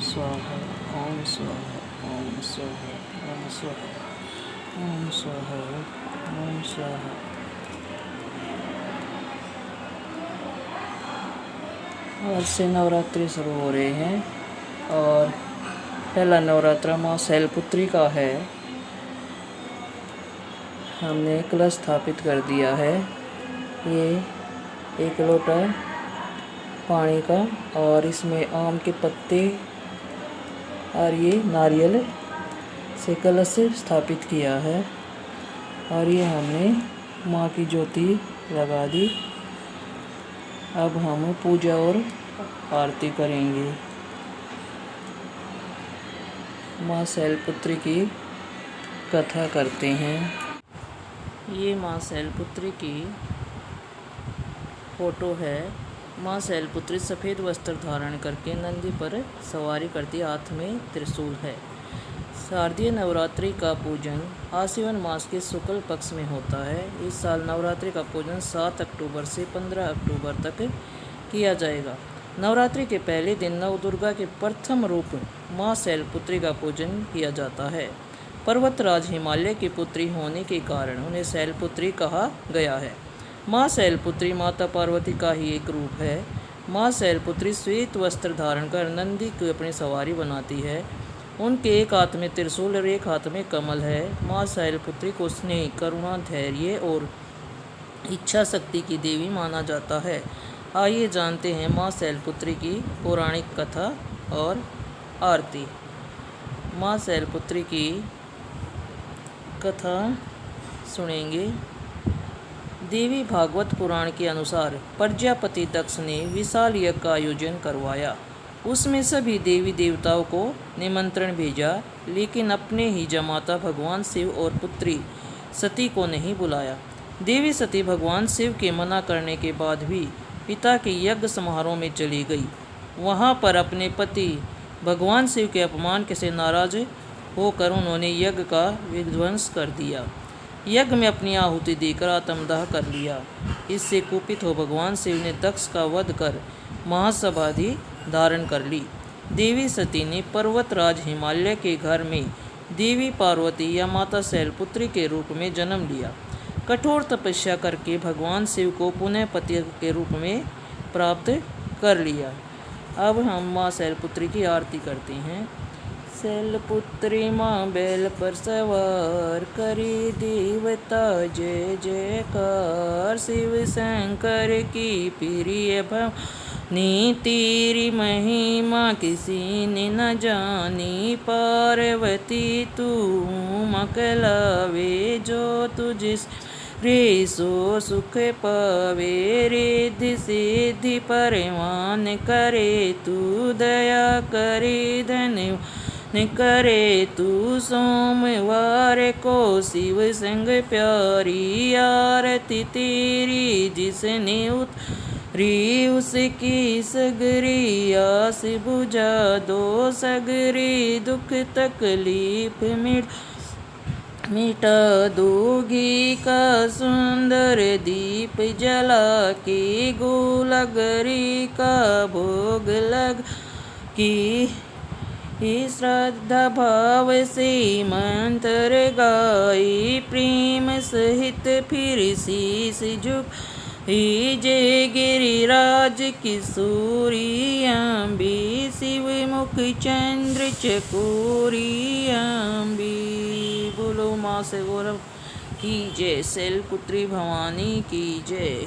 स्वाहा ओम स्वाहा ओम स्वाहा ओम स्वाहा ओम स्वाहा ओम स्वाहा। आज से नवरात्रि शुरू हो रहे हैं और पहला नवरात्रा माँ शैलपुत्री का है। हमने कलश स्थापित कर दिया है। ये 1 लोटा पानी का और इसमें आम के पत्ते और ये नारियल से कलश स्थापित किया है और ये हमने माँ की ज्योति लगा दी। अब हम पूजा और आरती करेंगे। माँ शैलपुत्री की कथा करते हैं। ये माँ शैलपुत्री की फोटो है। माँ शैलपुत्री सफ़ेद वस्त्र धारण करके नंदी पर सवारी करती, हाथ में त्रिशूल है। शारदीय नवरात्रि का पूजन आश्विन मास के शुक्ल पक्ष में होता है। इस साल नवरात्रि का पूजन 7 अक्टूबर से 15 अक्टूबर तक किया जाएगा। नवरात्रि के पहले दिन नवदुर्गा के प्रथम रूप माँ शैलपुत्री का पूजन किया जाता है। पर्वतराज हिमालय की पुत्री होने के कारण उन्हें शैलपुत्री कहा गया है। माँ शैलपुत्री माता पार्वती का ही एक रूप है। माँ शैलपुत्री श्वेत वस्त्र धारण कर नंदी को अपनी सवारी बनाती है। उनके एक हाथ में त्रिशूल और एक हाथ में कमल है। माँ शैलपुत्री को स्नेह, करुणा, धैर्य और इच्छा शक्ति की देवी माना जाता है। आइए जानते हैं माँ शैलपुत्री की पौराणिक कथा और आरती। माँ शैलपुत्री की कथा सुनेंगे। देवी भागवत पुराण के अनुसार प्रजापति दक्ष ने विशाल यज्ञ का आयोजन करवाया। उसमें सभी देवी देवताओं को निमंत्रण भेजा, लेकिन अपने ही जमाता भगवान शिव और पुत्री सती को नहीं बुलाया। देवी सती भगवान शिव के मना करने के बाद भी पिता के यज्ञ समारोह में चली गई। वहां पर अपने पति भगवान शिव के अपमान से नाराज होकर उन्होंने यज्ञ का विध्वंस कर दिया। यज्ञ में अपनी आहुति देकर आत्मदाह कर लिया। इससे कुपित हो भगवान शिव ने दक्ष का वध कर महासमाधि धारण कर ली। देवी सती ने पर्वतराज हिमालय के घर में देवी पार्वती या माता शैलपुत्री के रूप में जन्म लिया। कठोर तपस्या करके भगवान शिव को पुनः पति के रूप में प्राप्त कर लिया। अब हम माँ शैलपुत्री की आरती करते हैं। शैलपुत्री माँ बैल पर सवार, करी देवता जय जयकार। शिव शंकर की प्रिय भवानी, तेरी महिमा किसी ने न जानी। पार्वती तू मकलावे, जो तुझे रे सो सुख पावे। रिद्धि सिद्धि परवान करे, तू दया करे धन्यवान करे। तू सोमवार को शिव संग प्यारी, आरती तेरी जिसने उतारी। उसकी सगरी आस बुझा दो, सगरी दुख तकलीफ मिटा दोगी। का सुंदर दीप जला के, गोलगरी का भोग लग की। श्रद्धा भाव से मंत्र गाई, प्रेम सहित फिर शीस झुकाई। जय गिरिराज किशोरी अम्बी, शिव मुख चंद्र चकोरी अम्बी। बोलो माँ से गौरव की जय, शैलपुत्री भवानी की जय।